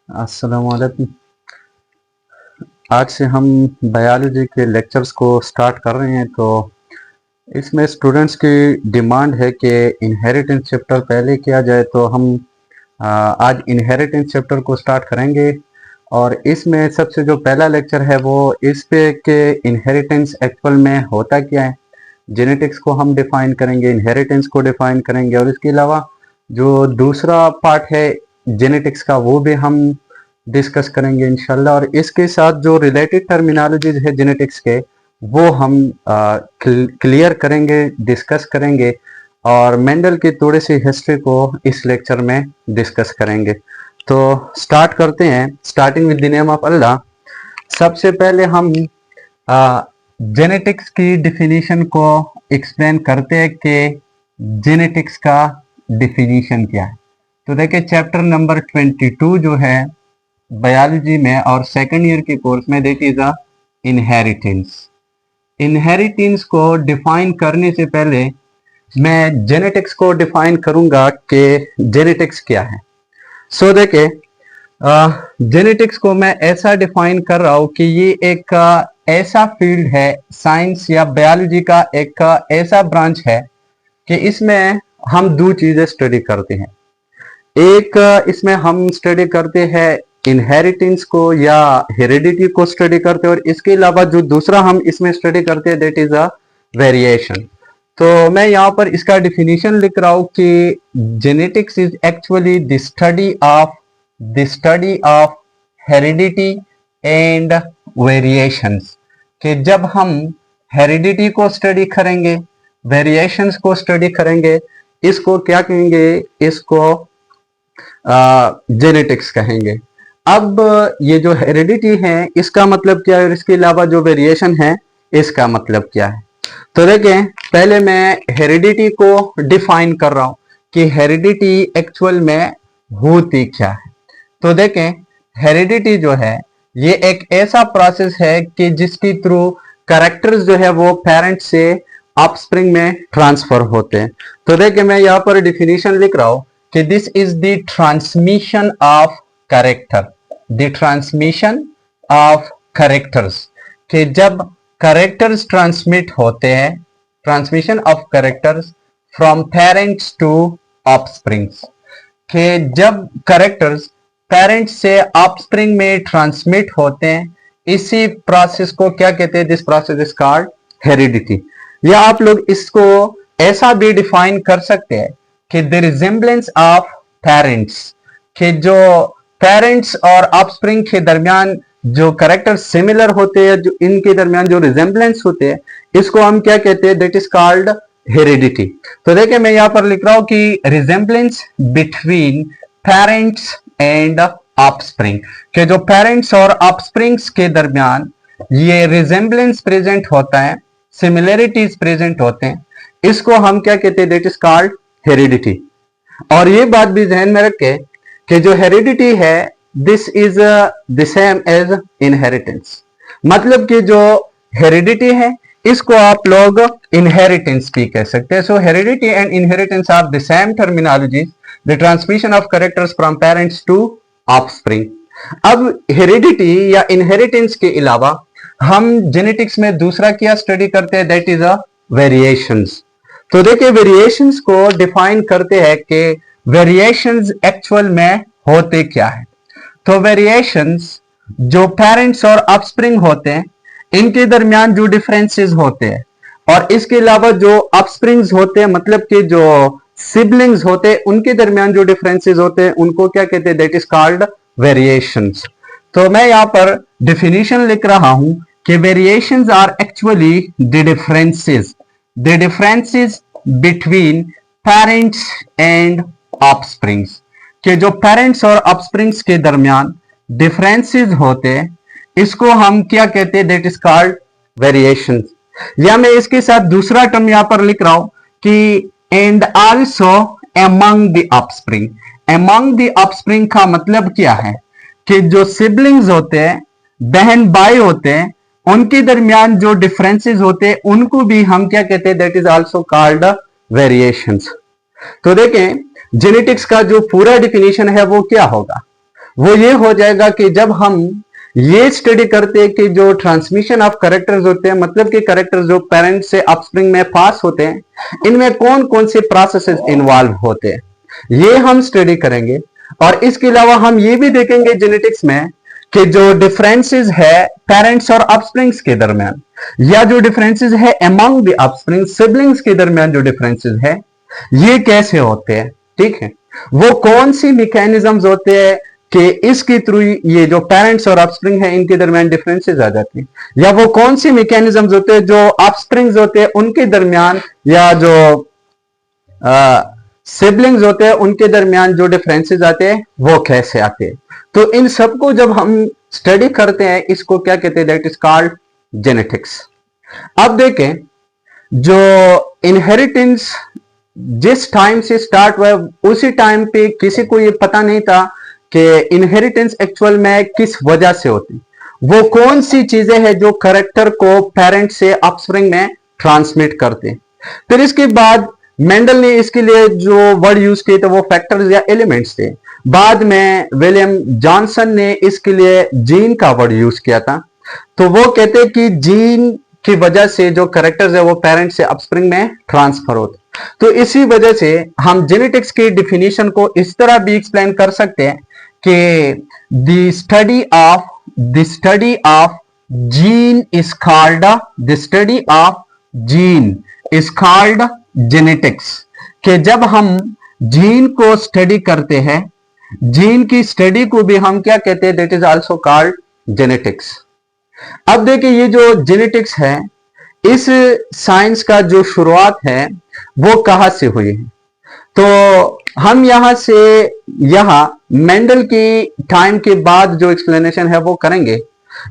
अस्सलाम वालेकुम। आज से हम बायोलॉजी के लेक्चर्स को स्टार्ट कर रहे हैं। तो इसमें स्टूडेंट्स की डिमांड है कि इनहेरिटेंस चैप्टर पहले किया जाए, तो हम आज इनहेरिटेंस चैप्टर को स्टार्ट करेंगे। और इसमें सबसे जो पहला लेक्चर है वो इस पे कि इनहेरिटेंस एक्चुअल में होता क्या है। जेनेटिक्स को हम डिफाइन करेंगे, इनहेरिटेंस को डिफाइन करेंगे, और इसके अलावा जो दूसरा पार्ट है जेनेटिक्स का वो भी हम डिस्कस करेंगे इंशाल्लाह। और इसके साथ जो रिलेटेड टर्मिनोलॉजीज है जेनेटिक्स के वो हम क्लियर करेंगे, डिस्कस करेंगे, और मेंडल की थोड़ी सी हिस्ट्री को इस लेक्चर में डिस्कस करेंगे। तो स्टार्ट करते हैं, starting with the name of Allah. सबसे पहले हम जेनेटिक्स की डिफिनीशन को एक्सप्लेन करते हैं कि जेनेटिक्स का डिफिनीशन क्या है। तो देखिए चैप्टर नंबर 22 जो है बायोलॉजी में और सेकंड ईयर के कोर्स में, दैट इज इनहेरिटेंस। इनहेरिटेंस को डिफाइन करने से पहले मैं जेनेटिक्स को डिफाइन करूंगा कि जेनेटिक्स क्या है। सो देखिए जेनेटिक्स को मैं ऐसा डिफाइन कर रहा हूं कि ये एक ऐसा फील्ड है, साइंस या बायोलॉजी का एक ऐसा ब्रांच है कि इसमें हम दो चीजें स्टडी करते हैं। एक इसमें हम स्टडी करते हैं इनहेरिटेंस को या हेरिडिटी को स्टडी करते हैं, और इसके अलावा जो दूसरा हम इसमें स्टडी करते हैं दैट इज अ वेरिएशन। तो मैं यहाँ पर इसका डिफिनीशन लिख रहा हूं कि genetics is actually the study of heredity and variations. कि जब हम हेरिडिटी को स्टडी करेंगे, वेरिएशंस को स्टडी करेंगे, इसको क्या कहेंगे, इसको जेनेटिक्स कहेंगे। अब ये जो हेरिडिटी है इसका मतलब क्या है, और इसके अलावा जो वेरिएशन है इसका मतलब क्या है। तो देखें पहले मैं हेरिडिटी को डिफाइन कर रहा हूं कि हेरिडिटी एक्चुअल में होती क्या है। तो देखें हेरिडिटी जो है ये एक ऐसा प्रोसेस है कि जिसके थ्रू कैरेक्टर्स जो है वो पेरेंट से ऑफस्प्रिंग में ट्रांसफर होते हैं। तो देखिए मैं यहाँ पर डिफिनीशन लिख रहा हूं कि this is the transmission of character, the transmission of characters. कि जब कैरेक्टर्स ट्रांसमिट होते हैं, transmission of characters from parents to offsprings. कि जब कैरेक्टर्स पेरेंट्स से ऑफस्प्रिंग में ट्रांसमिट होते हैं, इसी प्रोसेस को क्या कहते हैं, this process is called heredity. या आप लोग इसको ऐसा भी डिफाइन कर सकते हैं कि द रिजेम्बलेंस ऑफ पेरेंट्स। कि जो पेरेंट्स और ऑफस्प्रिंग के दरमियान जो कैरेक्टर सिमिलर होते हैं, जो इनके दरमियान जो रिजेम्बलेंस होते हैं, इसको हम क्या कहते हैं, दैट इज कॉल्ड हेरिडिटी। तो देखिए मैं यहां पर लिख रहा हूं कि resemblance between parents and offspring. के जो पेरेंट्स और ऑफस्प्रिंग्स के दरमियान ये रिजेम्बलेंस प्रेजेंट होता है, सिमिलरिटीज प्रेजेंट होते हैं, इसको हम क्या कहते हैं, दैट इज कॉल्ड हेरिडिटी। और ये बात भी ध्यान में रखें कि जो हेरिडिटी है this is the same as inheritance. मतलब कि जो हेरिडिटी है इसको आप लोग इनहेरिटेंस भी कह सकते हैं। So heredity and inheritance are the same terminologies, the transmission of characters from parents to offspring. अब हेरिडिटी या इनहेरिटेंस के अलावा हम जेनेटिक्स में दूसरा क्या स्टडी करते हैं, दैट इज अ वेरिएशंस। तो देखिए वेरिएशंस को डिफाइन करते हैं कि वेरिएशंस एक्चुअल में होते क्या है। तो वेरिएशंस जो पेरेंट्स और ऑफस्प्रिंग होते हैं इनके दरमियान जो डिफरेंसेस होते हैं, और इसके अलावा जो ऑफस्प्रिंग्स होते हैं, मतलब कि जो सिबलिंग्स होते हैं, उनके दरमियान जो डिफरेंसेस होते हैं उनको क्या कहते हैं, दैट इज कॉल्ड वेरिएशंस। तो मैं यहां पर डिफिनीशन लिख रहा हूं कि variations are actually the differences between parents and offsprings. कि जो पेरेंट्स और ऑफस्प्रिंग्स के दरमियान डिफरेंसेस होते हैं इसको हम क्या कहते हैं, दैट इज कॉल्ड वेरिएशंस। या मैं इसके साथ दूसरा टर्म यहां पर लिख रहा हूं कि and also among the offspring. Among the offspring का मतलब क्या है कि जो सिबलिंग्स होते हैं, बहन भाई होते हैं, उनके दरमियान जो डिफरेंसेस होते हैं उनको भी हम क्या कहते हैं, that is also called variations. तो देखें जेनेटिक्स का जो पूरा डिफिनीशन है वो क्या होगा। वो ये हो जाएगा कि जब हम ये स्टडी करते हैं कि जो ट्रांसमिशन ऑफ कैरेक्टर्स होते हैं, मतलब कि कैरेक्टर्स जो पेरेंट से अपस्प्रिंग में पास होते हैं, इनमें कौन कौन से प्रोसेसेस इन्वॉल्व होते हैं, ये हम स्टडी करेंगे। और इसके अलावा हम ये भी देखेंगे जेनेटिक्स में कि जो डिफरेंसेस है पेरेंट्स और अपस्प्रिंग्स के दरमियान, या जो डिफरेंसेस है अमंग द अपस्प्रिंग सिबलिंग्स के दरमियान जो डिफरेंसेस है, ये कैसे होते हैं, ठीक है। वो कौन सी मैकेनिज्म्स होते हैं कि इसके थ्रू ये जो पेरेंट्स और अपस्प्रिंग है इनके दरमियान डिफरेंसेस आ जाते हैं, या वो कौन सी मैकेनिज्म्स होते हैं जो अपस्प्रिंग्स होते हैं उनके दरमियान, या जो सिबलिंग्स होते हैं उनके दरमियान जो डिफरेंसेस आते हैं वो कैसे आते हैं। तो इन सबको जब हम स्टडी करते हैं इसको क्या कहते हैं, दैट इज कॉल्ड जेनेटिक्स। अब देखें, जो इनहेरिटेंस जिस टाइम से स्टार्ट हुआ उसी टाइम पे किसी को ये पता नहीं था कि इनहेरिटेंस एक्चुअल में किस वजह से होती, वो कौन सी चीजें हैं जो कैरेक्टर को पेरेंट से अपस्प्रिंग में ट्रांसमिट करते हैं। फिर इसके बाद मेंडल ने इसके लिए जो वर्ड यूज किए थे वो फैक्टर्स या एलिमेंट्स थे। बाद में विलियम जॉनसन ने इसके लिए जीन का वर्ड यूज किया था। तो वो कहते हैं कि जीन की वजह से जो कैरेक्टर्स है वो पेरेंट से अपस्प्रिंग में ट्रांसफर होते। तो इसी वजह से हम जेनेटिक्स की डिफिनीशन को इस तरह भी एक्सप्लेन कर सकते हैं कि the study of gene is called genetics. कि जब हम जीन को स्टडी करते हैं, जीन की स्टडी को भी हम क्या कहते हैं, that is also called genetics. अब देखिए, ये जो जेनेटिक्स है इस साइंस का जो शुरुआत है वो कहां से हुई है। तो हम यहां से मेंडल की टाइम के बाद जो एक्सप्लेनेशन है वो करेंगे।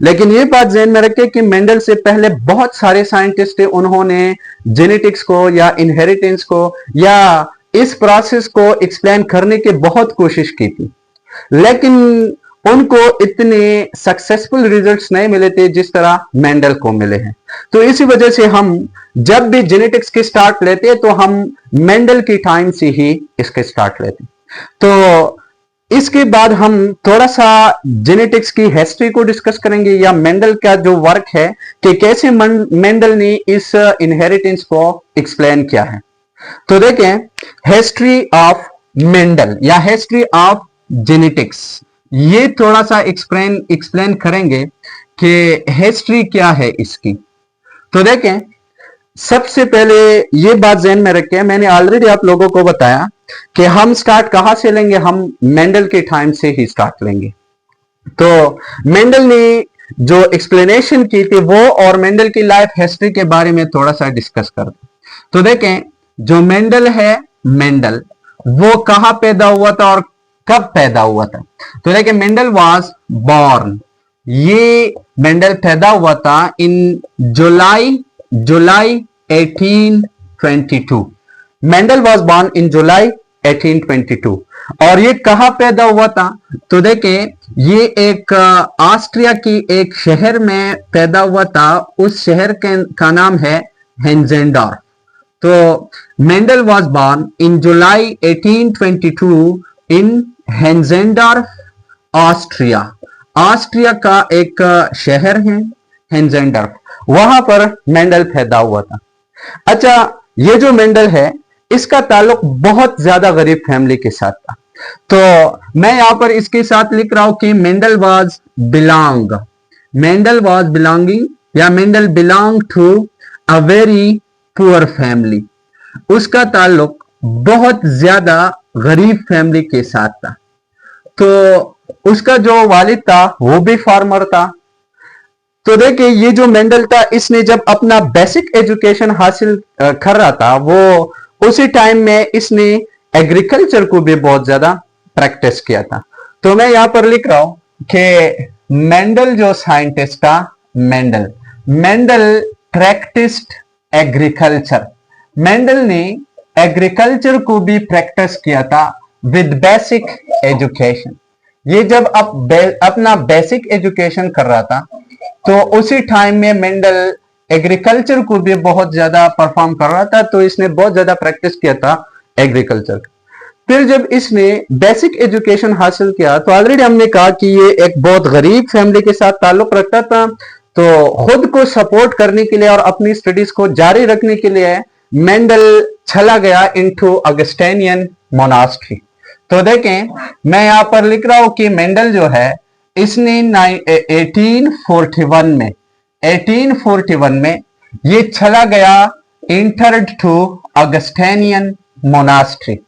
लेकिन ये बात ध्यान में रखें कि मेंडल से पहले बहुत सारे साइंटिस्ट थे, उन्होंने जेनेटिक्स को या इनहेरिटेंस को या इस प्रोसेस को एक्सप्लेन करने की बहुत कोशिश की थी, लेकिन उनको इतने सक्सेसफुल रिजल्ट्स नहीं मिले थे जिस तरह मेंडल को मिले हैं। तो इसी वजह से हम जब भी जेनेटिक्स की स्टार्ट लेते हैं तो हम मेंडल की टाइम से ही इसके स्टार्ट लेते हैं। तो इसके बाद हम थोड़ा सा जेनेटिक्स की हिस्ट्री को डिस्कस करेंगे, या मेंडल का जो वर्क है कि कैसे मेंडल ने इस इनहेरिटेंस को एक्सप्लेन किया है। तो देखें, हिस्ट्री ऑफ मेंडल या हिस्ट्री ऑफ जेनेटिक्स, ये थोड़ा सा एक्सप्लेन करेंगे कि हिस्ट्री क्या है इसकी। तो देखें, सबसे पहले ये बात ध्यान में रखें, मैंने ऑलरेडी आप लोगों को बताया कि हम स्टार्ट कहां से लेंगे, हम मेंडल के टाइम से ही स्टार्ट लेंगे। तो मेंडल ने जो एक्सप्लेनेशन की थी वो और मेंडल की लाइफ हिस्ट्री के बारे में थोड़ा सा डिस्कस करते। तो देखें, जो मेंडल है, मेंडल वो कहां पैदा हुआ था और कब पैदा हुआ था। तो देखें, मेंडल वाज बॉर्न, ये मेंडल पैदा हुआ था इन July 1822। Mendel was born in July 1822। और ये कहां पैदा हुआ था, तो देखें, ये एक ऑस्ट्रिया की एक शहर में पैदा हुआ था। उस शहर का नाम है हेंजेंडॉर्फ। तो Mendel was born in July 1822 in Heinzendorf, Austria. Austria का एक शहर है हेंजेंडॉर्फ, वहां पर मेंडल पैदा हुआ था। अच्छा, ये जो मेंडल है इसका ताल्लुक बहुत ज्यादा गरीब फैमिली के साथ था। तो मैं यहां पर इसके साथ लिख रहा हूं कि मेंडल वाज बिलोंगिंग या Mendel belong to a very poor family. उसका ताल्लुक बहुत ज्यादा गरीब फैमिली के साथ था। तो उसका जो वालिद था वो भी फार्मर था। तो देखिए, ये जो मेंडल था इसने जब अपना बेसिक एजुकेशन हासिल कर रहा था, वो उसी टाइम में इसने एग्रीकल्चर को भी बहुत ज्यादा प्रैक्टिस किया था। तो मैं यहां पर लिख रहा हूं कि मेंडल जो साइंटिस्ट था, मेंडल प्रैक्टिस्ड एग्रीकल्चर। मेंडल ने एग्रीकल्चर को भी प्रैक्टिस किया था विद बेसिक एजुकेशन। ये जब अपना बेसिक एजुकेशन कर रहा था तो उसी टाइम में मेंडल एग्रीकल्चर को भी बहुत ज्यादा परफॉर्म कर रहा था। तो इसने बहुत ज्यादा प्रैक्टिस किया था एग्रीकल्चर। फिर जब इसने बेसिक एजुकेशन हासिल किया तो ऑलरेडी हमने कहा कि ये एक बहुत गरीब फैमिली के साथ ताल्लुक रखता था, तो खुद को सपोर्ट करने के लिए और अपनी स्टडीज को जारी रखने के लिए मेंडल चला गया इनटू अगस्टेनियन मोनास्ट्री। तो देखें, मैं यहां पर लिख रहा हूं कि मेंडल जो है इसने 1841 में ये चला गया इंटर्ड टू अगस्टेनियन मोनास्ट्री।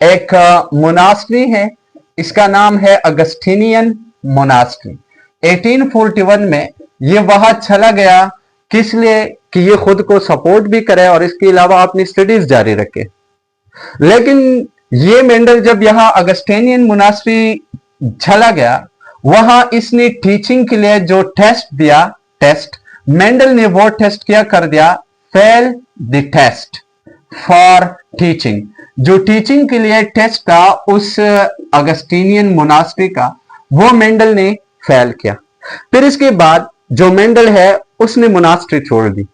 एक मोनास्ट्री है, इसका नाम है अगस्टिनियन मोनास्ट्री। 1841 में ये वहां चला गया, किस लिए? कि ये खुद को सपोर्ट भी करे और इसके अलावा अपनी स्टडीज जारी रखे। लेकिन ये मेंडल जब यहां अगस्टिनियन मोनास्ट्री चला गया, वहां इसने टीचिंग के लिए जो टेस्ट दिया, मेंडल ने वो टेस्ट क्या कर दिया, fail the test for teaching. जो टीचिंग के लिए टेस्ट था उस अगस्टिनियन मोनास्ट्री का, वो मेंडल ने फेल किया। फिर इसके बाद जो मेंडल है उसने मोनास्ट्री छोड़ दी।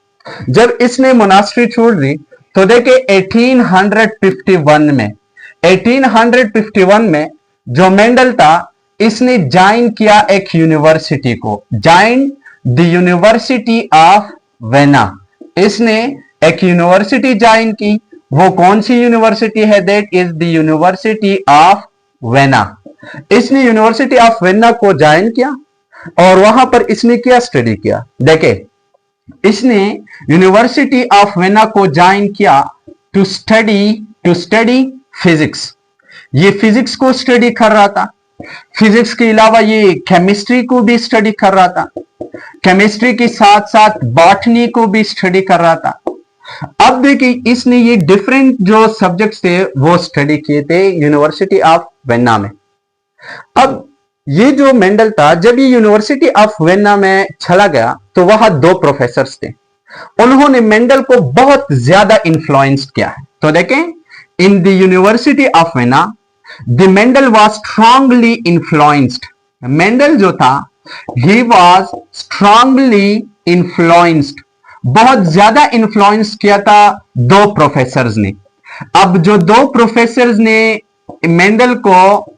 जब इसने मोनास्ट्री छोड़ दी तो देखे 1851 में जो मेंडल था इसने ज्वाइन किया एक यूनिवर्सिटी को, join the university of vena. इसने एक यूनिवर्सिटी ज्वाइन की। वो कौन सी यूनिवर्सिटी है? That is the university of vena. इसने यूनिवर्सिटी ऑफ वेना को ज्वाइन किया और वहां पर इसने क्या स्टडी किया? देखे, इसने यूनिवर्सिटी ऑफ वेना को ज्वाइन किया टू स्टडी फिजिक्स। ये फिजिक्स को स्टडी कर रहा था। फिजिक्स के अलावा ये केमिस्ट्री को भी स्टडी कर रहा था। केमिस्ट्री के साथ साथ बॉटनी को भी स्टडी कर रहा था। अब देखिए, इसने ये डिफरेंट जो सब्जेक्ट्स थे वो स्टडी किए थे यूनिवर्सिटी ऑफ वेना में। अब ये जो मेंडल था, जब ये यूनिवर्सिटी ऑफ वेना में चला गया तो वहां दो प्रोफेसर्स थे। उन्होंने मेंडल को बहुत ज्यादा इन्फ्लुएंस किया है। तो देखें, in the university of vena the Mendel was strongly influenced. Mendel जो था ही वाज स्ट्रांगली इन्फ्लुएंस्ड, बहुत ज्यादा इन्फ्लुएंस किया था दो प्रोफेसर्स ने। अब जो दो प्रोफेसर्स ने मेंडल को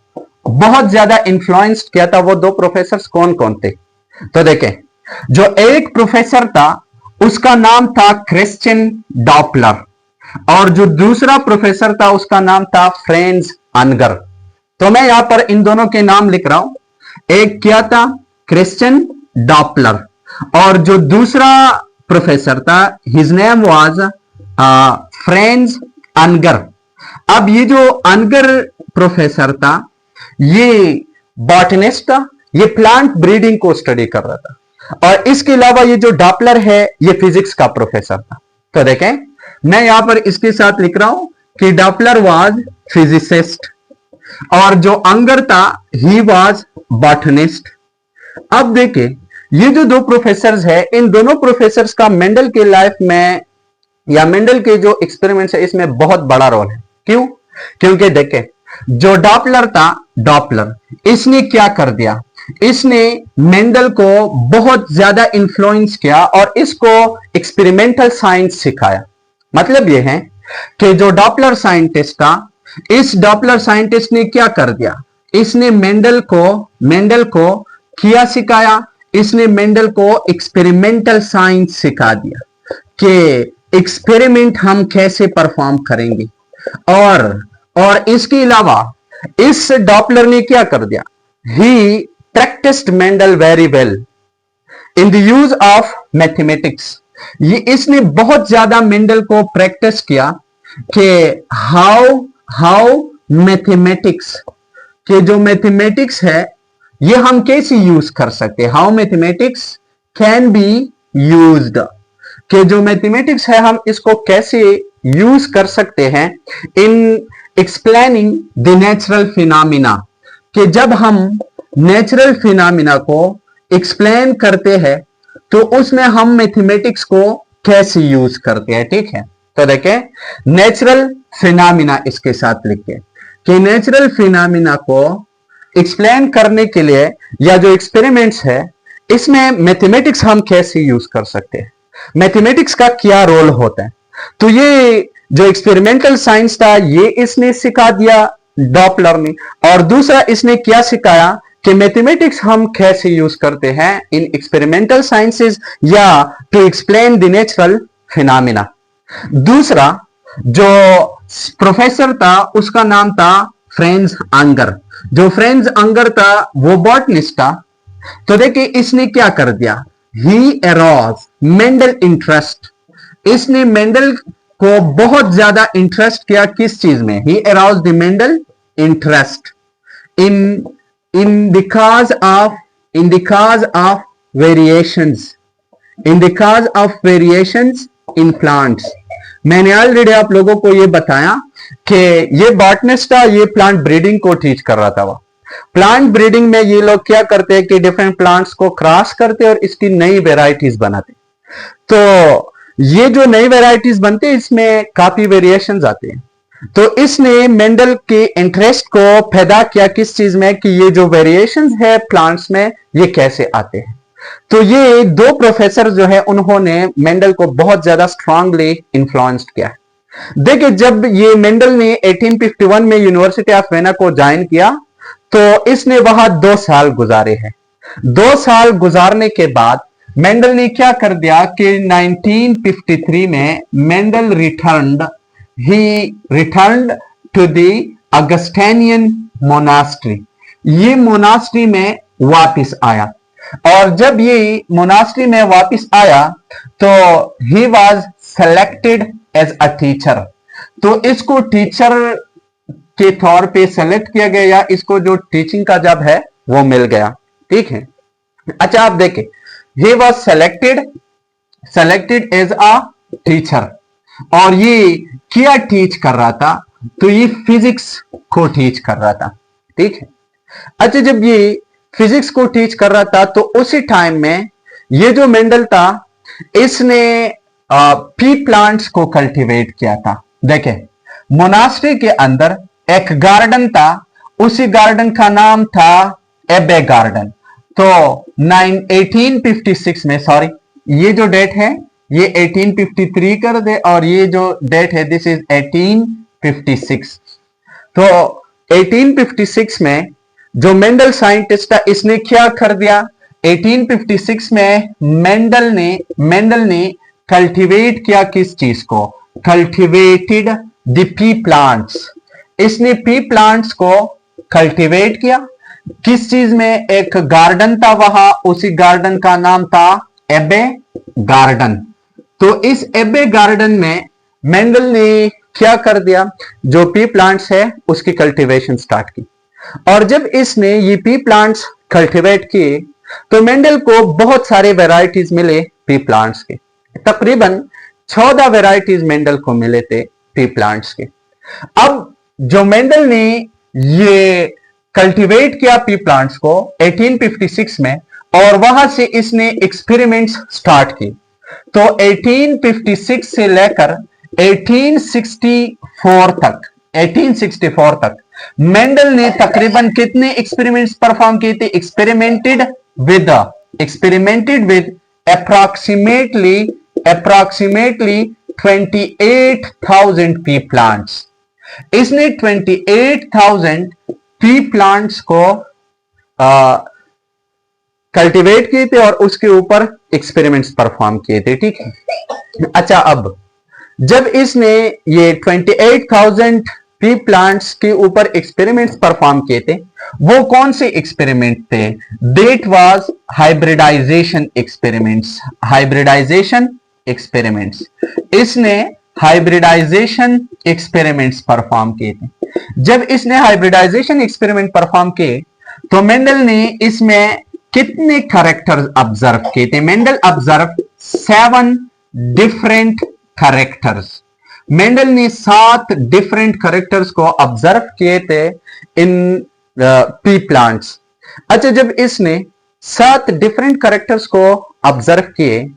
बहुत ज्यादा इन्फ्लुएंस किया था, वो दो प्रोफेसर्स कौन कौन थे? तो देखें, जो एक प्रोफेसर था उसका नाम था क्रिश्चियन डॉपलर और जो दूसरा प्रोफेसर था उसका नाम था फ्रेंज अनगर। तो मैं यहां पर इन दोनों के नाम लिख रहा हूं। एक क्या था? क्रिश्चियन डॉपलर, और जो दूसरा प्रोफेसर था हिज नेम वाज फ्रेंज अनगर। अब ये जो अनगर प्रोफेसर था ये बॉटनिस्ट था, ये प्लांट ब्रीडिंग को स्टडी कर रहा था, और इसके अलावा ये जो डॉपलर है ये फिजिक्स का प्रोफेसर था। तो देखें, मैं यहां पर इसके साथ लिख रहा हूं कि डॉपलर वाज फिजिसिस्ट और जो अंगर था ही वाज बॉटनिस्ट। अब देखें, ये जो दो प्रोफेसर्स है, इन दोनों प्रोफेसर्स का मेंडल के लाइफ में या मेंडल के जो एक्सपेरिमेंट्स है इसमें बहुत बड़ा रोल है। क्यों? क्योंकि देखें, जो डॉपलर था, डॉपलर इसने क्या कर दिया? इसने मेंडल को बहुत ज्यादा इन्फ्लुएंस किया और इसको एक्सपेरिमेंटल साइंस सिखाया। मतलब यह है कि जो डॉपलर साइंटिस्ट था, इस डॉपलर साइंटिस्ट ने क्या कर दिया? इसने मेंडल को किया सिखाया, इसने मेंडल को एक्सपेरिमेंटल साइंस सिखा दिया कि एक्सपेरिमेंट हम कैसे परफॉर्म करेंगे। और इसके अलावा इस डॉपलर ने क्या कर दिया? He practised Mendel very well in the use of mathematics. ये इसने बहुत ज्यादा मेंडल को प्रैक्टिस किया कि हाउ मैथमेटिक्स के जो मैथमेटिक्स है ये हम कैसे यूज कर सकते हैं, how mathematics can be used, कि जो मैथमेटिक्स है हम इसको कैसे यूज कर सकते हैं इन एक्सप्लेनिंग द नेचुरल फिनोमिना, कि जब हम नेचुरल फिनोमिना को एक्सप्लेन करते हैं तो उसमें हम मैथमेटिक्स को कैसे यूज करते हैं। ठीक है, तो देखें, नेचुरल फिनोमिना इसके साथ लिखिए कि नेचुरल फिनोमिना को एक्सप्लेन करने के लिए या जो एक्सपेरिमेंट्स है इसमें मैथमेटिक्स हम कैसे यूज कर सकते हैं, मैथमेटिक्स का क्या रोल होता है। तो ये जो एक्सपेरिमेंटल साइंस था ये इसने सिखा दिया डॉपलर ने। और दूसरा इसने क्या सिखाया कि मैथमेटिक्स हम कैसे यूज करते हैं इन एक्सपेरिमेंटल साइंसेस या to explain the natural phenomena. दूसरा जो प्रोफेसर था उसका नाम था फ्रेंज अंगर। जो फ्रेंज अंगर था वो बॉटनिस्ट था। तो देखिए इसने क्या कर दिया, ही एरोज मेंडल इंटरेस्ट। इसने मेंडल को बहुत ज्यादा इंटरेस्ट किया किस चीज में, he arouse the Mendel interest in the cause of variations in plants। मैंने ऑलरेडी आप लोगों को ये बताया कि ये बॉटनिस्ट था, ये प्लांट ब्रीडिंग को टीच कर रहा था। वो प्लांट ब्रीडिंग में ये लोग क्या करते हैं कि डिफरेंट प्लांट्स को क्रॉस करते और इसकी नई वेराइटीज बनाते। तो ये जो नई वेराइटीज बनती है इसमें काफी वेरिएशंस आते हैं। तो इसने मेंडल के इंटरेस्ट को पैदा किया किस चीज में कि ये जो वेरिएशंस है प्लांट्स में ये कैसे आते हैं। तो ये दो प्रोफेसर जो है उन्होंने मेंडल को बहुत ज्यादा स्ट्रांगली इन्फ्लुएंस्ड किया। देखिए जब ये मेंडल ने 1851 में यूनिवर्सिटी ऑफ वेना को ज्वाइन किया तो इसने वहां 2 साल गुजारे हैं। 2 साल गुजारने के बाद मेंडल ने क्या कर दिया कि 1953 में Mendel returned to the Augustinian monastery. ये मोनास्ट्री में वापस आया और जब ये मोनास्ट्री में वापस आया तो he was selected as a teacher. तो इसको टीचर के तौर पे सेलेक्ट किया गया या इसको जो टीचिंग का जॉब है वो मिल गया। ठीक है, अच्छा आप देखें, he was selected as a teacher और ये क्या टीच कर रहा था, तो ये फिजिक्स को टीच कर रहा था। ठीक है, अच्छा जब ये फिजिक्स को टीच कर रहा था तो उसी टाइम में ये जो मेंडल था इसने पी प्लांट्स को कल्टीवेट किया था। देखें मोनास्ट्री के अंदर एक गार्डन था, उसी गार्डन का नाम था एबे गार्डन। तो 1856 में, सॉरी ये जो डेट है ये 1853 कर दे और ये जो डेट है दिस इज 1856। तो 1856 में जो मेंडल साइंटिस्ट था इसने क्या कर दिया, 1856 में मेंडल ने कल्टीवेट किया किस चीज को, कल्टीवेटेड द पी प्लांट्स। इसने पी प्लांट्स को कल्टीवेट किया किस चीज में, एक गार्डन था वहां, उसी गार्डन का नाम था एबे गार्डन। तो इस एबे गार्डन में मेंडल ने क्या कर दिया, जो पी प्लांट्स है उसकी कल्टीवेशन स्टार्ट की। और जब इसने ये पी प्लांट्स कल्टीवेट किए तो मेंडल को बहुत सारे वैरायटीज मिले पी प्लांट्स के। तकरीबन 14 वैरायटीज मेंडल को मिले थे पी प्लांट्स के। अब जो मेंडल ने ये कल्टीवेट किया पी प्लांट्स को 1856 में और वहां से इसने एक्सपेरिमेंट्स स्टार्ट की। तो 1856 से लेकर 1864 तक मेंडल ने तकरीबन कितने एक्सपेरिमेंट्स परफॉर्म किए थे, experimented with approximately 28,000 P plants. इसने 28,000 पी प्लांट्स को कल्टीवेट किए थे और उसके ऊपर एक्सपेरिमेंट्स परफॉर्म किए थे। ठीक है, अच्छा अब जब इसने ये 28,000 पी प्लांट्स के ऊपर एक्सपेरिमेंट्स परफॉर्म किए थे, वो कौन से एक्सपेरिमेंट थे, दैट वाज हाइब्रिडाइजेशन एक्सपेरिमेंट्स। इसने हाइब्रिडाइजेशन एक्सपेरिमेंट्स परफॉर्म किए थे। जब इसने हाइब्रिडाइजेशन एक्सपेरिमेंट परफॉर्म किए तो मेंडल ने इसमें कितने कैरेक्टर्स ऑब्जर्व किए थे, Mendel observe 7 different characters. Mendel ने 7 डिफरेंट कैरेक्टर्स को ऑब्जर्व किए थे इन पी प्लांट्स। अच्छा जब इसने 7 डिफरेंट कैरेक्टर्स को ऑब्जर्व किए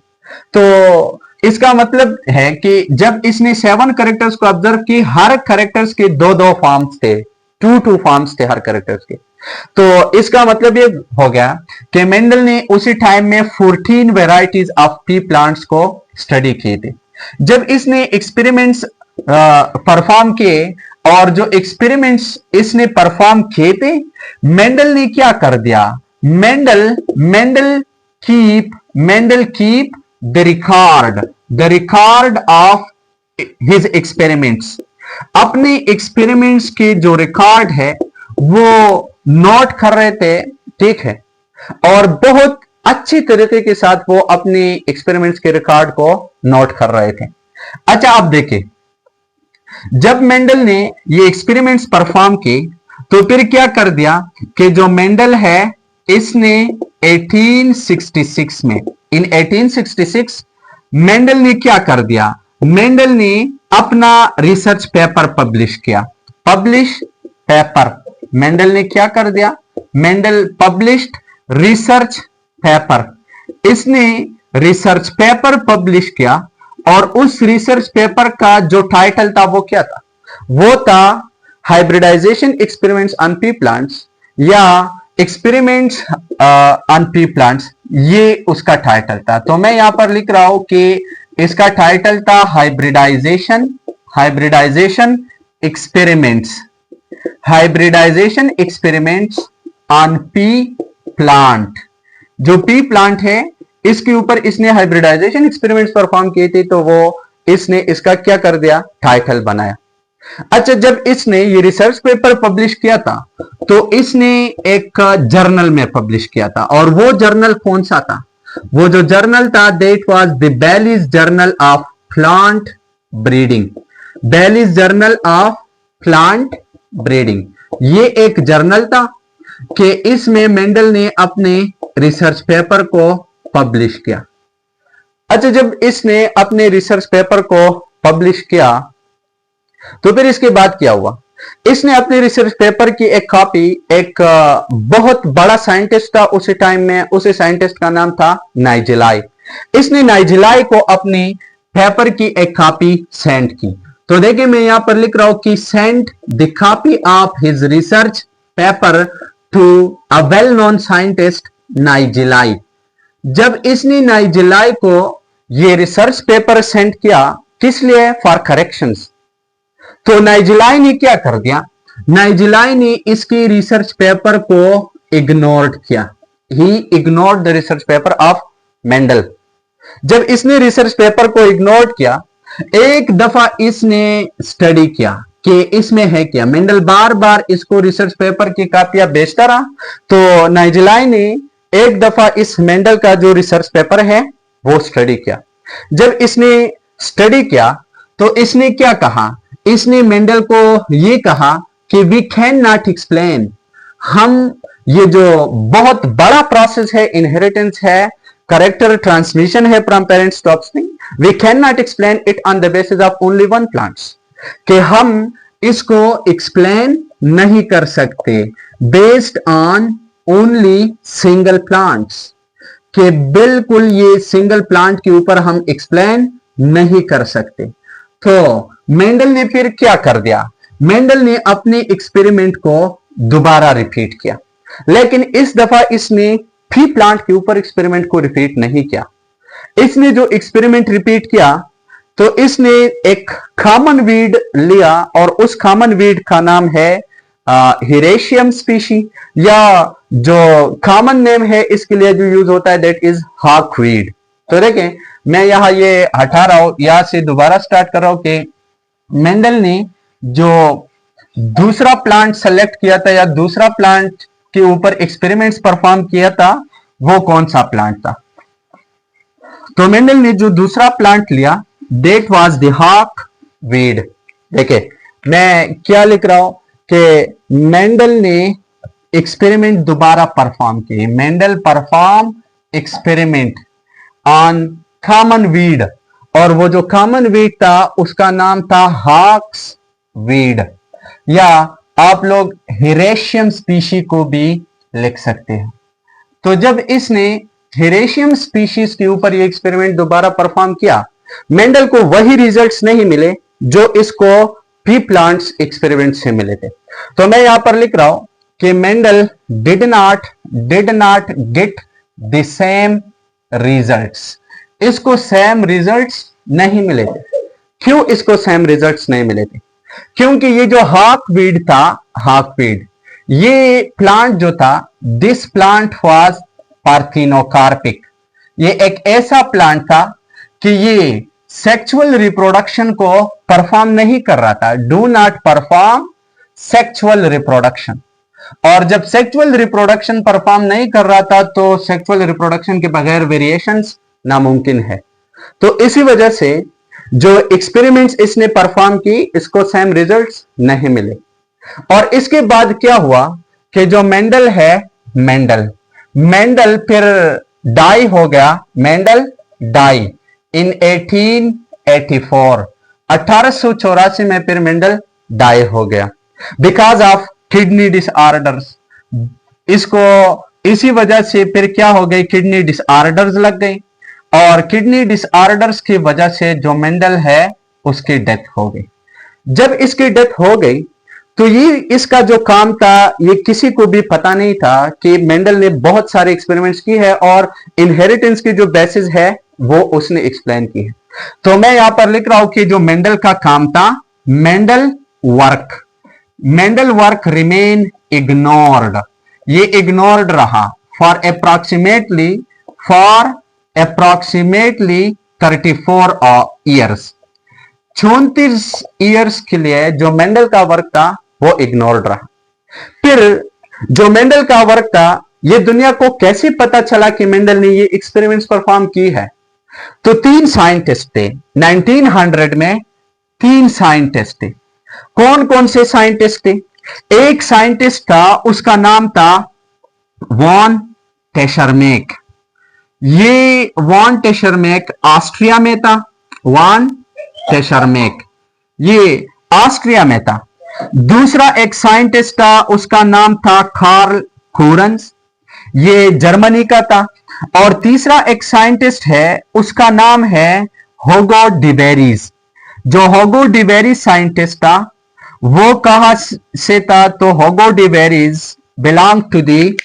तो इसका मतलब है कि जब इसने 7 कैरेक्टर्स को ऑब्जर्व किए, हर कैरेक्टर्स के 2 फॉर्म्स थे, 2 फॉर्म्स थे हर कैरेक्टर्स के। तो इसका मतलब ये हो गया कि मेंडल ने उसी टाइम में 14 वेराइटीज ऑफ पी प्लांट्स को स्टडी किए थे। जब इसने एक्सपेरिमेंट्स परफॉर्म किए और जो एक्सपेरिमेंट्स इसने परफॉर्म किए थे, मेंडल ने क्या कर दिया, Mendel keep the record of his experiments. अपने एक्सपेरिमेंट्स के जो रिकॉर्ड है वो नोट कर रहे थे, ठीक है, और बहुत अच्छी तरीके के साथ वो अपने एक्सपेरिमेंट्स के रिकॉर्ड को नोट कर रहे थे। अच्छा, आप देखिए, जब मेंडल ने ये एक्सपेरिमेंट्स परफॉर्म किए तो फिर क्या कर दिया कि जो मेंडल है इसने 1866 में, इन 1866 मेंडल ने क्या कर दिया, मेंडल ने अपना रिसर्च पेपर पब्लिश किया। मेंडल ने क्या कर दिया, मेंडल पब्लिश्ड रिसर्च पेपर। इसने रिसर्च पेपर पब्लिश किया और उस रिसर्च पेपर का जो टाइटल था वो क्या था, वो था hybridization experiments on pea plants या एक्सपेरिमेंट्स ऑन पी प्लांट्स, ये उसका टाइटल था। तो मैं यहां पर लिख रहा हूं कि इसका टाइटल था hybridization experiments on pea plant. जो पी प्लांट है इसके ऊपर इसने हाइब्रिडाइजेशन एक्सपेरिमेंट्स परफॉर्म किए थे, तो वो इसने इसका क्या कर दिया, टाइटल बनाया। अच्छा, जब इसने ये रिसर्च पेपर पब्लिश किया था तो इसने एक जर्नल में पब्लिश किया था, और वो जर्नल कौन सा था, वो जो जर्नल था that was the Bailey's journal of plant breeding. Bailey's journal of plant breeding, ये एक जर्नल था कि इसमें मेंडल ने अपने रिसर्च पेपर को पब्लिश किया। अच्छा, जब इसने अपने रिसर्च पेपर को पब्लिश किया तो फिर इसके बाद क्या हुआ, इसने अपने रिसर्च पेपर की एक कॉपी एक बहुत बड़ा साइंटिस्ट था उस टाइम में, उस साइंटिस्ट का नाम था नाइजेलाई। इसने नाइजेलाई को अपनी पेपर की एक कॉपी सेंड की। तो देखिए, मैं यहां पर लिख रहा हूं कि send the copy of his research paper to a well known scientist Nageli. जब इसने नाइजेलाई को ये रिसर्च पेपर सेंड किया, किस लिए, फॉर करेक्शंस। तो नाइजेलाई ने क्या कर दिया, नाइजेलाई ने इसके रिसर्च पेपर को इग्नोर्ड किया। ही ignored the research paper of Mendel. जब इसने रिसर्च पेपर को इग्नोर किया, एक दफा इसने स्टडी किया कि इसमें है क्या। मेंडल बार बार इसको रिसर्च पेपर की कॉपियां भेजता रहा, तो नाइजेलाई ने एक दफा इस मेंडल का जो रिसर्च पेपर है वो स्टडी किया। जब इसने स्टडी किया तो इसने क्या कहा, इसने मेंडल को ये कहा कि वी कैन नॉट एक्सप्लेन, हम ये जो बहुत बड़ा प्रोसेस है, इनहेरिटेंस है, करेक्टर ट्रांसमिशन है from parents to offspring, we can not explain it on the basis of only one plants, कि हम इसको एक्सप्लेन नहीं कर सकते based on only single plants, कि बिल्कुल ये सिंगल प्लांट के ऊपर हम एक्सप्लेन नहीं कर सकते। तो मेंडल ने फिर क्या कर दिया, मेंडल ने अपने एक्सपेरिमेंट को दोबारा रिपीट किया, लेकिन इस दफा इसने पी प्लांट के ऊपर एक्सपेरिमेंट को रिपीट नहीं किया। इसने जो एक्सपेरिमेंट रिपीट किया तो इसने एक कॉमन वीड लिया, और उस कॉमन वीड का नाम है हिरेशियम स्पीशी, या जो कॉमन नेम है इसके लिए जो यूज होता है दैट इज हॉकवीड। तो देखें, मैं यहां ये हटा रहा हूं, यहां से दोबारा स्टार्ट कर रहा हूं कि मेंडल ने जो दूसरा प्लांट सेलेक्ट किया था या दूसरा प्लांट के ऊपर एक्सपेरिमेंट्स परफॉर्म किया था वो कौन सा प्लांट था। तो मेंडल ने जो दूसरा प्लांट लिया दैट वाज द हॉकवीड। देखिए, मैं क्या लिख रहा हूं कि मेंडल ने एक्सपेरिमेंट दोबारा परफॉर्म किए। Mendel perform experiment on common weed, और वो जो कॉमन वीड था उसका नाम था हॉक्स वीड, या आप लोग हिरेशियम स्पीशी को भी लिख सकते हैं। तो जब इसने हिरेशियम स्पीशीज के ऊपर ये एक्सपेरिमेंट दोबारा परफॉर्म किया, मेंडल को वही रिजल्ट्स नहीं मिले जो इसको पी प्लांट्स एक्सपेरिमेंट से मिले थे। तो मैं यहां पर लिख रहा हूं कि Mendel did not get the same results. इसको सेम रिजल्ट्स नहीं मिले थे। क्यों इसको सेम रिजल्ट्स नहीं मिले थे? क्योंकि ये जो हाकवीड था, हाकवीड, ये प्लांट जो था, दिस प्लांट वाज पार्थिनोकार्पिक, ये एक ऐसा प्लांट था कि ये सेक्सुअल रिप्रोडक्शन को परफॉर्म नहीं कर रहा था, do not perform sexual reproduction. और जब सेक्सुअल रिप्रोडक्शन परफॉर्म नहीं कर रहा था तो सेक्सुअल रिप्रोडक्शन के बगैर वेरिएशंस नामुमकिन है। तो इसी वजह से जो एक्सपेरिमेंट्स इसने परफॉर्म की, इसको सेम रिजल्ट्स नहीं मिले। और इसके बाद क्या हुआ कि जो मेंडल है, मेंडल फिर डाई हो गया, मेंडल डाई इन 1884, 1884 में फिर मेंडल डाई हो गया बिकॉज ऑफ किडनी डिसऑर्डर्स। इसको इसी वजह से फिर क्या हो गई, किडनी डिसऑर्डर्स लग गई, और किडनी डिसऑर्डर्स की वजह से जो मेंडल है उसकी डेथ हो गई। जब इसकी डेथ हो गई तो ये इसका जो काम था ये किसी को भी पता नहीं था कि मेंडल ने बहुत सारे एक्सपेरिमेंट्स की है और इनहेरिटेंस की जो बेसिस है वो उसने एक्सप्लेन की है। तो मैं यहां पर लिख रहा हूं कि जो मेंडल का काम था, मेंडल वर्क रिमेन इग्नोर्ड, ये इग्नोर्ड रहा फॉर अप्रोक्सीमेटली 34 ईयर्स, 34 ईयर्स के लिए जो मेंडल का वर्क था वो इग्नोर्ड रहा। फिर जो मेंडल का वर्क था, ये दुनिया को कैसे पता चला कि मेंडल ने ये एक्सपेरिमेंट्स परफॉर्म की है? तो 3 साइंटिस्ट थे 1900 में, 3 साइंटिस्ट थे। कौन कौन से साइंटिस्ट थे? एक साइंटिस्ट था, उसका नाम था वॉन टेशरमेक। ये वॉन टेशरमेक ऑस्ट्रिया में था, वॉन टेशरमेक ये ऑस्ट्रिया में था। दूसरा एक साइंटिस्ट था, उसका नाम था कार्ल कूरन्स, ये जर्मनी का था। और तीसरा एक साइंटिस्ट है, उसका नाम है होगो डिबेरीज। जो होगो डिबेरीज साइंटिस्ट था वो कहां से था? तो होगो डिबेरीज बिलोंग टू दी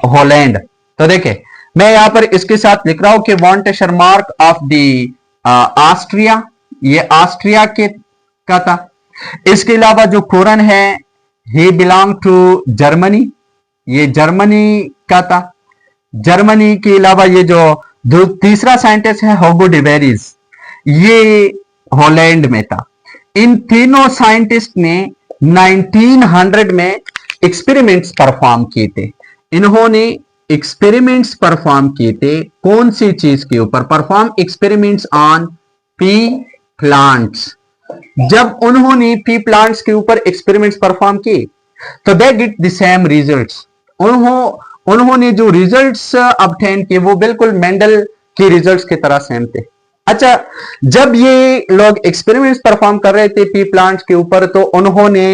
हॉलैंड। तो देखिए मैं यहां पर इसके साथ लिख रहा हूं कि वॉन टेशरमार्क ऑफ दी ऑस्ट्रिया, ये ऑस्ट्रिया के का था। इसके अलावा जो कोरन है, ही बिलोंग टू जर्मनी, ये जर्मनी का था। जर्मनी के अलावा ये जो तीसरा साइंटिस्ट है होगो डिबेरीज, ये हॉलैंड में था। इन तीनों साइंटिस्ट ने 1900 में एक्सपेरिमेंट्स परफॉर्म किए थे। इन्होंने एक्सपेरिमेंट्स परफॉर्म किए थे कौन सी चीज के ऊपर? Perform experiments on pea plants. जब उन्होंने पी प्लांट्स के ऊपर एक्सपेरिमेंट्स परफॉर्म किए तो they get the same results. उन्होंने जो रिजल्ट्स ऑब्टेन किए वो बिल्कुल मेंडल के रिजल्ट्स की तरह सेम थे। अच्छा, जब ये लोग एक्सपेरिमेंट्स परफॉर्म कर रहे थे पी प्लांट्स के ऊपर तो उन्होंने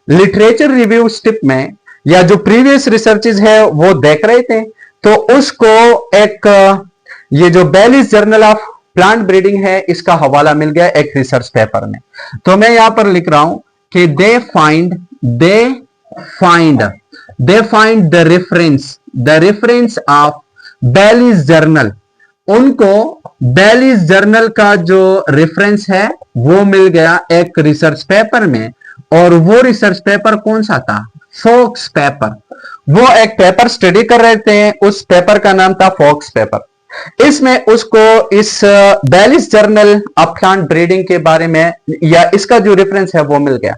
लिटरेचर रिव्यू स्टिप में या जो प्रीवियस रिसर्चेज है वो देख रहे थे, तो उसको एक ये जो Bellis journal of plant breeding है इसका हवाला मिल गया एक रिसर्च पेपर में। तो मैं यहां पर लिख रहा हूं कि they find the reference of Bellis journal. उनको बेलिस जर्नल का जो रेफरेंस है वो मिल गया एक रिसर्च पेपर में, और वो रिसर्च पेपर कौन सा था? Focke's paper. वो एक पेपर स्टडी कर रहे थे, उस पेपर का नाम था फोक्स पेपर। इसमें उसको इस Bellis journal of plant breeding के बारे में या इसका जो रेफरेंस है वो मिल गया।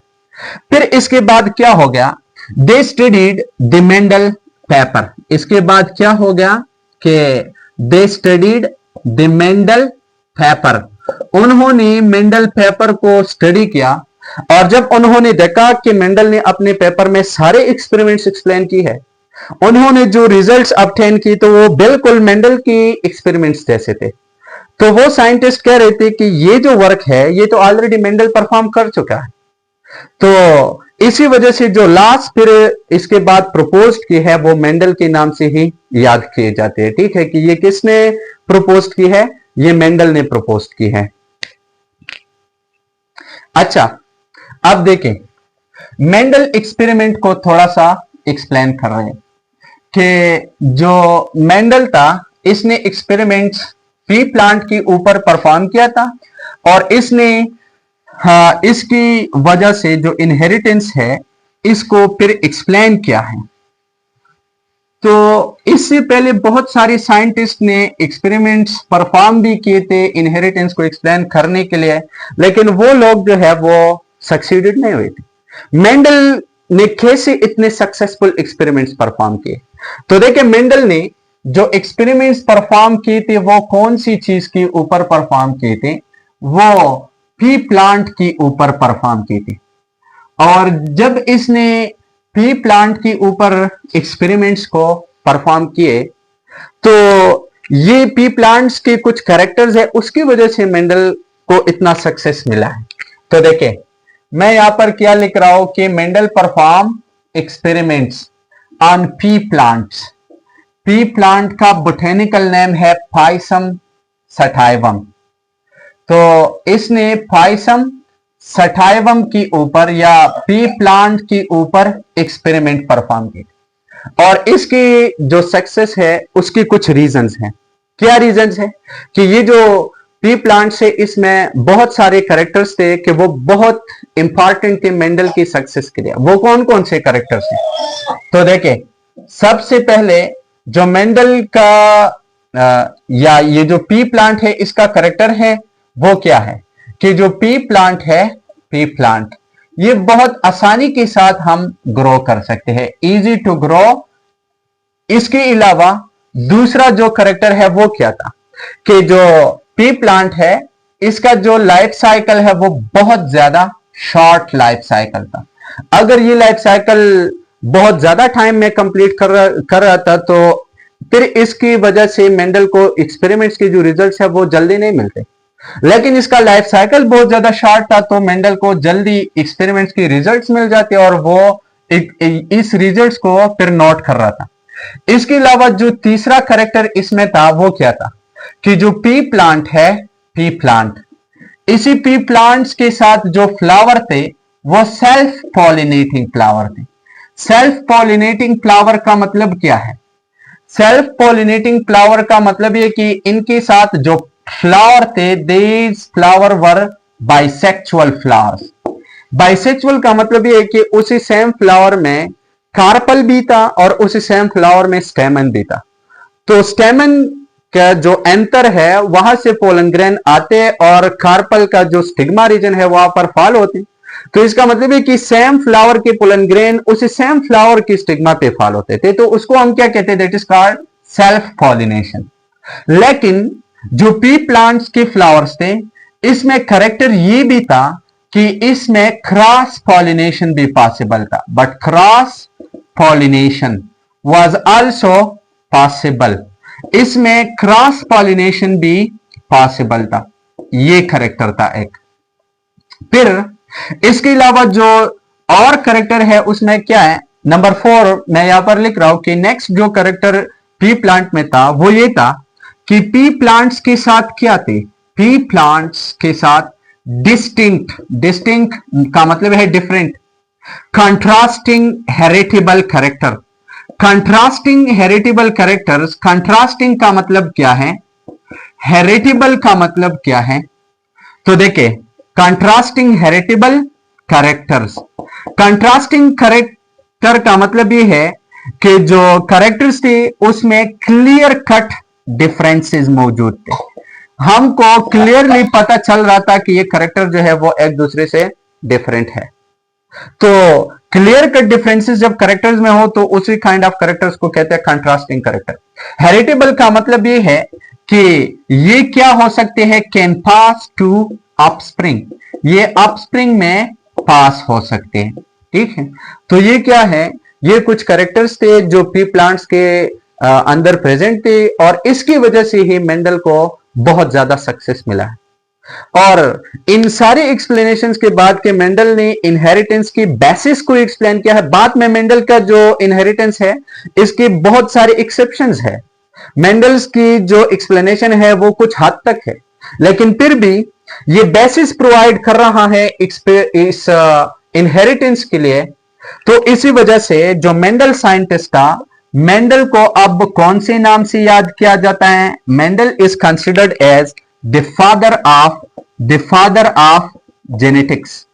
फिर इसके बाद क्या हो गया? दे स्टडीड द मेंडल पेपर। इसके बाद क्या हो गया कि दे स्टडीड द मेंडल पेपर। उन्होंने मेंडल पेपर को स्टडी किया, और जब उन्होंने देखा कि मेंडल ने अपने पेपर में सारे एक्सपेरिमेंट्स एक्सप्लेन की है, उन्होंने जो रिजल्ट्स ऑब्टेन की तो वो बिल्कुल मेंडल की एक्सपेरिमेंट्स जैसे थे। तो वो साइंटिस्ट कह रहे थे कि ये जो वर्क है ये तो ऑलरेडी मेंडल परफॉर्म कर चुका है। तो इसी वजह से जो लास्ट फिर इसके बाद प्रपोज की है वो मेंडल के नाम से ही याद किए जाते हैं। ठीक है कि ये किसने प्रपोज की है? ये मेंडल ने प्रपोज की है। अच्छा, अब देखें मेंडल एक्सपेरिमेंट को थोड़ा सा एक्सप्लेन कर रहे हैं कि जो मेंडल था इसने एक्सपेरिमेंट्स पी प्लांट के ऊपर परफॉर्म किया था, और इसने हाँ, इसकी वजह से जो इनहेरिटेंस है इसको फिर एक्सप्लेन किया है। तो इससे पहले बहुत सारे साइंटिस्ट ने एक्सपेरिमेंट्स परफॉर्म भी किए थे इनहेरिटेंस को एक्सप्लेन करने के लिए, लेकिन वो लोग जो है वो सक्सीडेड नहीं हुए थे। मेंडल ने कैसे इतने सक्सेसफुल एक्सपेरिमेंट्स परफॉर्म किए? तो देखिए, मेंडल ने जो एक्सपेरिमेंट्स परफॉर्म किए थे वो कौन सी चीज के ऊपर परफॉर्म किए थे? वो पी प्लांट के ऊपर परफॉर्म किए थे। और जब इसने पी प्लांट के ऊपर एक्सपेरिमेंट्स को परफॉर्म किए तो ये पी प्लांट्स के कुछ कैरेक्टर्स है, उसकी वजह से मेंडल को इतना सक्सेस मिला है। तो देखिए, मैं यहां पर क्या लिख रहा हूं कि Mendel perform experiments on pea plants. P plant का बोटेनिकल नेम है फाइसम सटाइवम। तो इसने फाइसम सटाइवम के ऊपर या पी प्लांट के ऊपर एक्सपेरिमेंट परफॉर्म की और इसकी जो सक्सेस है उसकी कुछ रीजंस हैं। क्या रीजंस है? कि ये जो पी प्लांट से इसमें बहुत सारे कैरेक्टर्स थे कि वो बहुत इंपॉर्टेंट थे मेंडल की सक्सेस के लिए। वो कौन कौन से कैरेक्टर्स हैं? तो देखिए, सबसे पहले जो मेंडल का या ये जो पी प्लांट है इसका कैरेक्टर है वो क्या है कि जो पी प्लांट है, पी प्लांट ये बहुत आसानी के साथ हम ग्रो कर सकते हैं, इजी टू ग्रो। इसके अलावा दूसरा जो करेक्टर है वो क्या था कि जो पी प्लांट है इसका जो लाइफ साइकिल है वो बहुत ज्यादा शॉर्ट लाइफ साइकिल था। अगर ये लाइफ साइकिल बहुत ज्यादा टाइम में कंप्लीट कर रहा था तो फिर इसकी वजह से मेंडल को एक्सपेरिमेंट्स के जो रिजल्ट्स है वो जल्दी नहीं मिलते। लेकिन इसका लाइफ साइकिल बहुत ज्यादा शॉर्ट था तो मेंडल को जल्दी एक्सपेरिमेंट्स के रिजल्ट्स मिल जाते और वो इस रिजल्ट्स को फिर नोट कर रहा था। इसके अलावा जो तीसरा कैरेक्टर इसमें था वो क्या था कि जो पी प्लांट है, पी प्लांट, इसी पी प्लांट्स के साथ जो फ्लावर थे वो सेल्फ पॉलिनेटिंग फ्लावर थे। सेल्फ पॉलिनेटिंग फ्लावर का मतलब क्या है? सेल्फ पॉलिनेटिंग फ्लावर का मतलब ये कि इनके साथ जो फ्लावर थे these flower were bisexual flowers. Bisexual का मतलब ये है कि उसी सेम फ्लावर में कार्पल भी था और उसी सेम फ्लावर में स्टेमन भी था। तो स्टेमन का जो एंटर है वहां से पोलन ग्रेन आते और कार्पल का जो स्टिग्मा रीजन है वहां पर फॉल होते। तो इसका मतलब है कि सेम फ्लावर के पोलन ग्रेन उसी सेम फ्लावर की स्टिग्मा पे फॉल होते थे, तो उसको हम क्या कहते हैं? That is called self pollination. लेकिन जो पी प्लांट्स के फ्लावर्स थे इसमें करेक्टर ये भी था कि इसमें क्रॉस पॉलिनेशन भी पॉसिबल था, but cross pollination was also possible. इसमें क्रॉस पॉलिनेशन भी पॉसिबल था, ये करेक्टर था एक। फिर इसके अलावा जो और करेक्टर है उसमें क्या है? नंबर 4 मैं यहां पर लिख रहा हूं कि नेक्स्ट जो करेक्टर पी प्लांट में था वो ये था कि पी प्लांट्स के साथ क्या थे? पी प्लांट्स के साथ डिस्टिंक्ट, डिस्टिंक्ट का मतलब है different, contrasting heritable character. Contrasting heritable characters, contrasting का मतलब क्या है? हेरिटेबल का मतलब क्या है? तो देखिए, contrasting heritable characters, contrasting character का मतलब ये है कि जो कैरेक्टर्स थे उसमें क्लियर कट डिफरेंसेस मौजूद थे। हमको क्लियरली पता चल रहा था कि ये कैरेक्टर जो है वो एक दूसरे से डिफरेंट है। तो क्लियर कट डिफरेंसेस जब कैरेक्टर्स में हो तो उसी काइंड ऑफ कैरेक्टर्स को कहते हैं कंट्रास्टिंग कैरेक्टर। हेरिटेबल का मतलब ये है कि ये क्या हो सकते हैं? कैन पास टू अपस्प्रिंग, ये अपस्प्रिंग में पास हो सकते हैं। ठीक है, तो ये क्या है? ये कुछ कैरेक्टर्स थे जो पी प्लांट्स के अंदर प्रेजेंट थे और इसकी वजह से ही मेंडल को बहुत ज्यादा सक्सेस मिला है। और इन सारे एक्सप्लेनेशंस के बाद के मेंडल ने इनहेरिटेंस की बेसिस को एक्सप्लेन किया है। बाद में मेंडल का जो इनहेरिटेंस है इसके बहुत सारे एक्सेप्शंस है। मेंडल्स की जो एक्सप्लेनेशन है वो कुछ हद तक है, लेकिन फिर भी ये बेसिस प्रोवाइड कर रहा है इस इनहेरिटेंस के लिए। तो इसी वजह से जो मेंडल साइंटिस्ट था, मेंडल को अब कौन से नाम से याद किया जाता है? Mendel is considered as the father of genetics.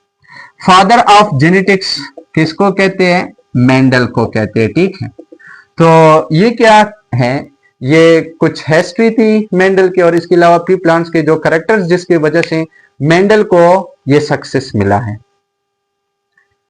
Father of genetics किसको कहते हैं? मेंडल को कहते हैं। ठीक है, तो ये क्या है, ये कुछ हिस्ट्री थी मेंडल की, और इसके अलावा प्री प्लांट्स के जो करेक्टर्स जिसकी वजह से मेंडल को ये सक्सेस मिला है।